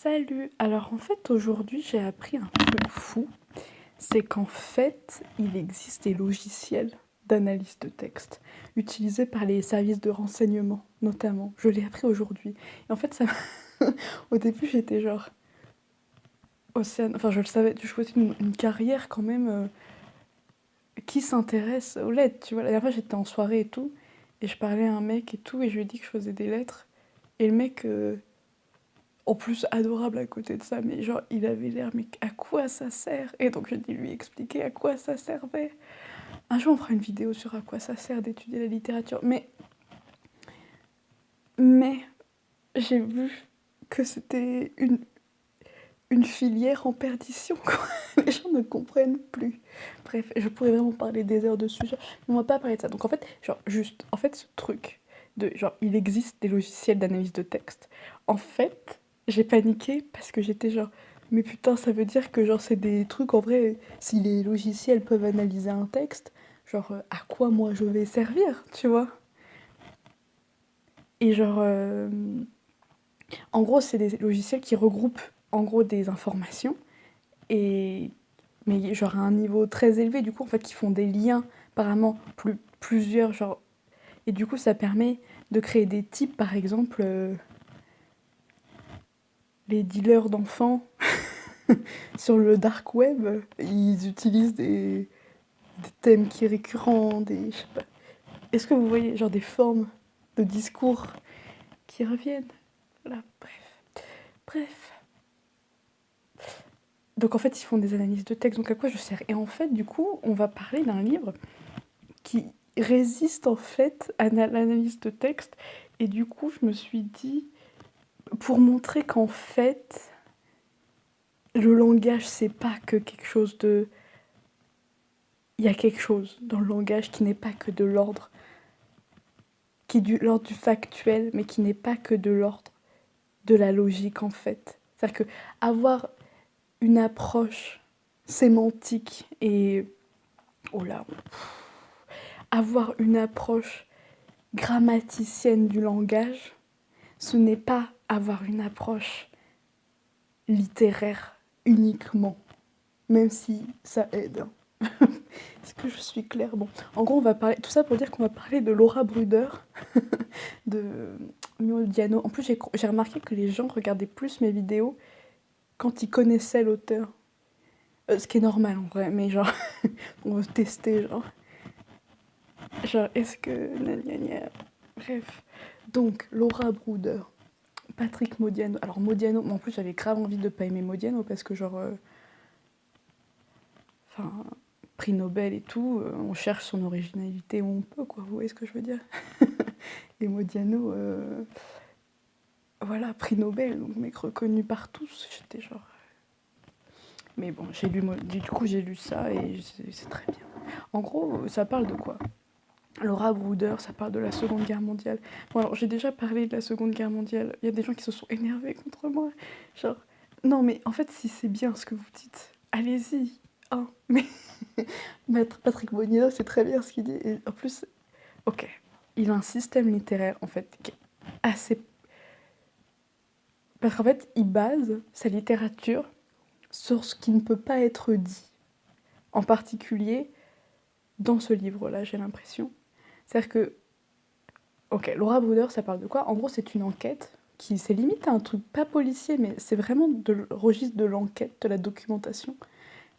Salut! Alors en fait aujourd'hui j'ai appris un truc fou, c'est qu'en fait il existe des logiciels d'analyse de texte utilisés par les services de renseignement notamment. Je l'ai appris aujourd'hui. Et en fait ça au début j'étais genre Océane, enfin je le savais, je choisis une carrière quand même qui s'intéresse aux lettres, tu vois. La dernière fois j'étais en soirée et tout, et je parlais à un mec et tout, et je lui ai dit que je faisais des lettres, et le mec en plus adorable à côté de ça, mais genre il avait l'air, mais à quoi ça sert? Et donc j'ai dû lui expliquer à quoi ça servait. Un jour on fera une vidéo sur à quoi ça sert d'étudier la littérature, mais j'ai vu que c'était une filière en perdition, quoi. Les gens ne comprennent plus. Bref, je pourrais vraiment parler des heures de sujet, mais on va pas parler de ça. Donc en fait, genre juste, en fait ce truc de genre il existe des logiciels d'analyse de texte. En fait, j'ai paniqué parce que j'étais genre mais putain, ça veut dire que genre c'est des trucs en vrai, si les logiciels peuvent analyser un texte, genre à quoi moi je vais servir, tu vois? Et genre en gros, c'est des logiciels qui regroupent en gros des informations et mais genre à un niveau très élevé, du coup, en fait, qui font des liens, apparemment, plusieurs, genre... Et du coup, ça permet de créer des types, par exemple, les dealers d'enfants sur le dark web, ils utilisent des thèmes qui sont récurrents, des... Je sais pas. Est-ce que vous voyez, genre, des formes de discours qui reviennent? Voilà, bref. Bref. Donc, en fait, ils font des analyses de texte, donc à quoi je sers? Et en fait, du coup, on va parler d'un livre qui résiste en fait à l'analyse de texte. Et du coup, je me suis dit, pour montrer qu'en fait, le langage, c'est pas que quelque chose de... Il y a quelque chose dans le langage qui n'est pas que de l'ordre, qui est de l'ordre du factuel, mais qui n'est pas que de l'ordre de la logique, en fait. C'est-à-dire que avoir une approche sémantique et... Oh là, avoir une approche grammaticienne du langage, ce n'est pas avoir une approche littéraire uniquement, même si ça aide. Est-ce que je suis claire? Bon, en gros, on va parler, tout ça pour dire qu'on va parler de Laura Bruder, de Mio Diano. En plus, j'ai remarqué que les gens regardaient plus mes vidéos quand ils connaissaient l'auteur. Ce qui est normal en vrai, mais genre, on va tester, genre, est-ce que... Gna, gna, gna. Bref. Donc, Laura Bruder. Patrick Modiano. Alors Modiano, en plus j'avais grave envie de pas aimer Modiano parce que genre, enfin, prix Nobel et tout, on cherche son originalité où on peut, quoi. Vous voyez ce que je veux dire? Et Modiano, voilà, prix Nobel, donc mec reconnu par tous. J'étais genre. Mais bon, du coup j'ai lu ça et c'est très bien. En gros, ça parle de quoi? Laura Bruder, ça parle de la Seconde Guerre mondiale. Bon alors j'ai déjà parlé de la Seconde Guerre mondiale. Il y a des gens qui se sont énervés contre moi. Genre, non mais en fait si c'est bien ce que vous dites, allez-y. Hein. Mais Maître Patrick Bonino, c'est très bien ce qu'il dit. Et en plus, ok, il a un système littéraire en fait qui est assez... Parce qu'en fait, il base sa littérature sur ce qui ne peut pas être dit. En particulier dans ce livre-là, j'ai l'impression. C'est-à-dire que ok, Laura Bruder, ça parle de quoi? En gros, c'est une enquête qui c'est limite à un truc pas policier, mais c'est vraiment de registre de l'enquête, de la documentation,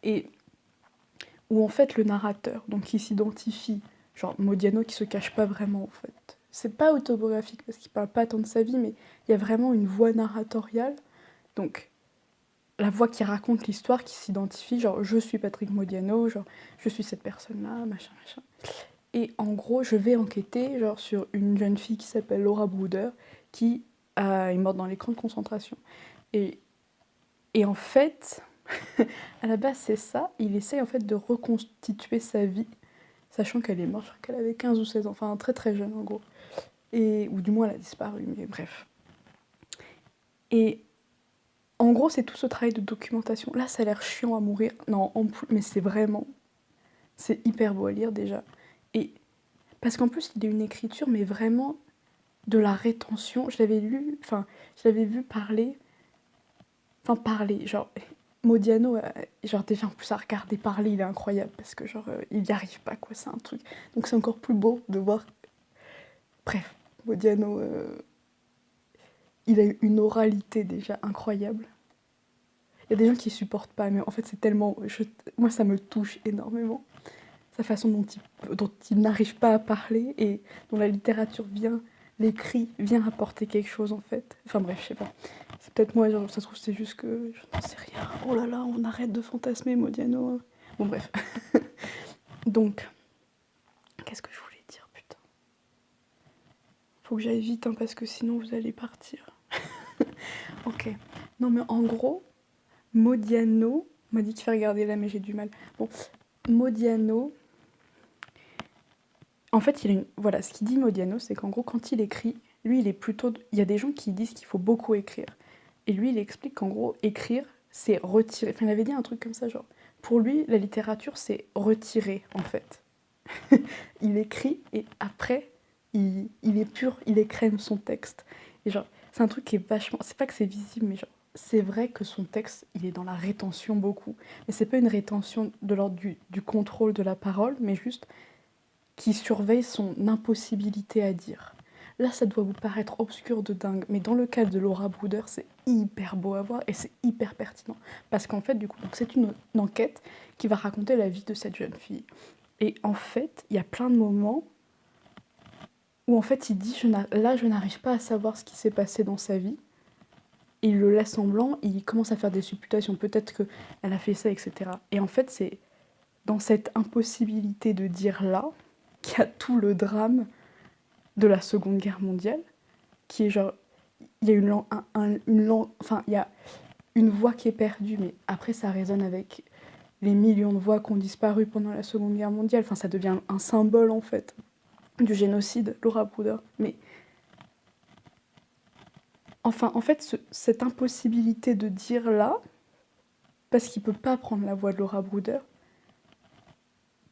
et où en fait le narrateur, donc qui s'identifie, genre Modiano qui se cache pas vraiment en fait. C'est pas autobiographique parce qu'il parle pas tant de sa vie, mais il y a vraiment une voix narratoriale, donc la voix qui raconte l'histoire, qui s'identifie, genre je suis Patrick Modiano, genre je suis cette personne-là, machin, machin. Et en gros, je vais enquêter genre, sur une jeune fille qui s'appelle Laura Bruder, qui est morte dans les camps de concentration. Et, et en fait, à la base, c'est ça. Il essaye en fait de reconstituer sa vie, sachant qu'elle est morte, je crois qu'elle avait 15 ou 16 ans, enfin très très jeune en gros. Et, ou du moins, elle a disparu, mais bref. Et en gros, c'est tout ce travail de documentation. Là, ça a l'air chiant à mourir. Non, mais c'est vraiment... C'est hyper beau à lire déjà. Et parce qu'en plus, il a une écriture, mais vraiment de la rétention. Je l'avais lu, enfin, je l'avais vu parler Enfin, parler, genre... Modiano, genre déjà en plus à regarder parler, il est incroyable parce que genre il n'y arrive pas quoi, c'est un truc. Donc c'est encore plus beau de voir. Bref, Modiano, il a eu une oralité déjà incroyable. Il y a des gens qui supportent pas, mais en fait c'est tellement, moi ça me touche énormément. Sa façon dont il n'arrive pas à parler et dont la littérature vient, l'écrit vient apporter quelque chose en fait. Enfin bref, je sais pas. C'est peut-être moi, genre, ça se trouve c'est juste que je n'en sais rien. Oh là là, on arrête de fantasmer Modiano, hein. Bon bref. Donc, qu'est-ce que je voulais dire, putain. Faut que j'aille vite, hein, parce que sinon vous allez partir. Ok. Non mais en gros, Modiano m'a dit de faire regarder là, mais j'ai du mal. Bon, Modiano, en fait, voilà, ce qu'il dit Modiano, c'est qu'en gros, quand il écrit, lui, il est plutôt... Il y a des gens qui disent qu'il faut beaucoup écrire. Et lui, il explique qu'en gros, écrire, c'est retirer. Enfin, il avait dit un truc comme ça, genre... Pour lui, la littérature, c'est retirer, en fait. Il écrit, et après, il est pur, il écrème son texte. Et genre, c'est un truc qui est vachement... C'est pas que c'est visible, mais genre... C'est vrai que son texte, il est dans la rétention beaucoup. Mais c'est pas une rétention de l'ordre du contrôle de la parole, mais juste qui surveille son impossibilité à dire. Là, ça doit vous paraître obscur de dingue, mais dans le cas de Laura Brooder, c'est hyper beau à voir et c'est hyper pertinent. Parce qu'en fait, du coup, c'est une enquête qui va raconter la vie de cette jeune fille. Et en fait, il y a plein de moments où en fait, il dit là, je n'arrive pas à savoir ce qui s'est passé dans sa vie. Et il le laisse en blanc, il commence à faire des supputations. Peut-être qu'elle a fait ça, etc. Et en fait, c'est dans cette impossibilité de dire là qu'il y a tout le drame de la Seconde Guerre mondiale, qui est genre, il y a enfin, il y a une voix qui est perdue, mais après ça résonne avec les millions de voix qui ont disparu pendant la Seconde Guerre mondiale. Enfin, ça devient un symbole en fait du génocide, Laura Brooder. Mais enfin, en fait, cette impossibilité de dire là, parce qu'il peut pas prendre la voix de Laura Brooder,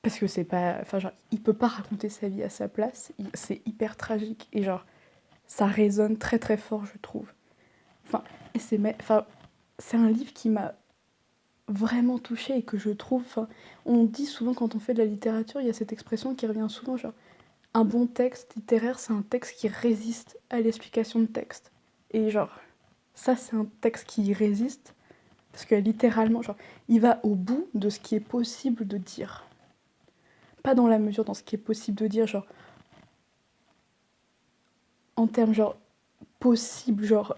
parce que c'est pas, enfin genre, il peut pas raconter sa vie à sa place. C'est hyper tragique et genre, ça résonne très très fort, je trouve. Enfin, c'est un livre qui m'a vraiment touchée et que je trouve... Enfin, on dit souvent quand on fait de la littérature, il y a cette expression qui revient souvent, genre un bon texte littéraire, c'est un texte qui résiste à l'explication de texte. Et genre, ça c'est un texte qui y résiste parce que littéralement, genre, il va au bout de ce qui est possible de dire. Pas dans la mesure dans ce qui est possible de dire, genre, en termes genre possible, genre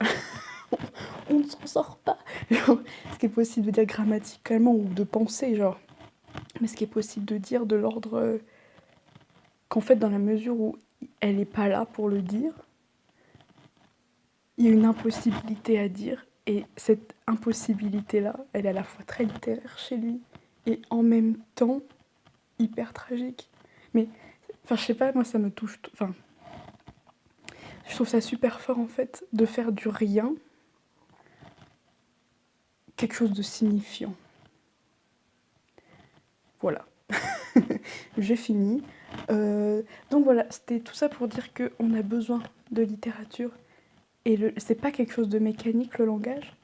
on ne s'en sort pas. Genre, ce qui est possible de dire grammaticalement ou de penser, genre. Mais ce qui est possible de dire de l'ordre qu'en fait, dans la mesure où elle n'est pas là pour le dire, il y a une impossibilité à dire. Et cette impossibilité-là, elle est à la fois très littéraire chez lui et en même temps hyper tragique. Mais, enfin, je sais pas, moi, ça me touche. Enfin, je trouve ça super fort, en fait, de faire du rien quelque chose de signifiant. Voilà. J'ai fini. Donc voilà, c'était tout ça pour dire qu'on a besoin de littérature. Et c'est pas quelque chose de mécanique, le langage.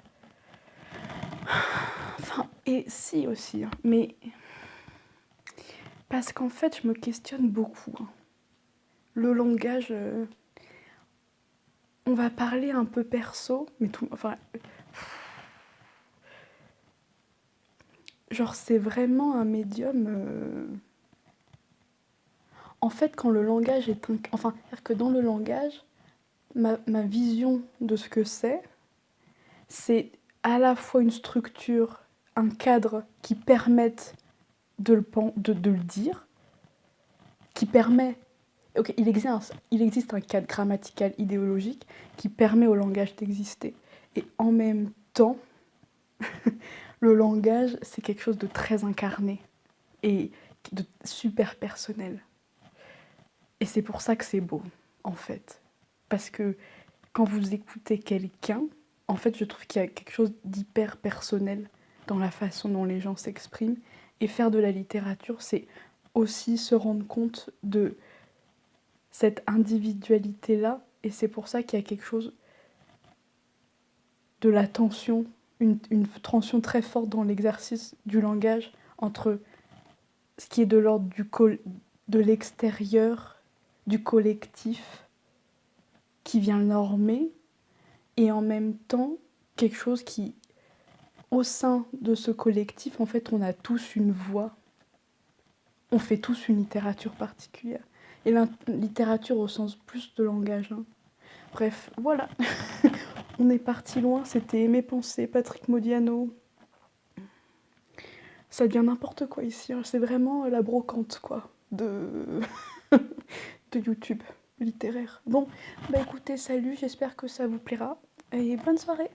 Enfin, et si aussi, hein, mais parce qu'en fait, je me questionne beaucoup, hein. Le langage, on va parler un peu perso, mais tout, enfin, genre c'est vraiment un médium. En fait, quand le langage est enfin, c'est-à-dire que dans le langage, ma vision de ce que c'est à la fois une structure, un cadre qui permette de le dire, qui permet... Ok, il existe un cadre grammatical idéologique qui permet au langage d'exister. Et en même temps, le langage, c'est quelque chose de très incarné et de super personnel. Et c'est pour ça que c'est beau, en fait. Parce que quand vous écoutez quelqu'un, en fait, je trouve qu'il y a quelque chose d'hyper personnel dans la façon dont les gens s'expriment. Et faire de la littérature, c'est aussi se rendre compte de cette individualité-là. Et c'est pour ça qu'il y a quelque chose de la tension, une tension très forte dans l'exercice du langage entre ce qui est de l'ordre de l'extérieur, du collectif, qui vient normer, et en même temps quelque chose qui, au sein de ce collectif, en fait, on a tous une voix, on fait tous une littérature particulière. Et la littérature au sens plus de langage. Hein. Bref, voilà. On est parti loin, c'était Aimer penser, Patrick Modiano. Ça devient n'importe quoi ici, hein. C'est vraiment la brocante, quoi, de YouTube littéraire. Bon, bah écoutez, salut, j'espère que ça vous plaira, et bonne soirée.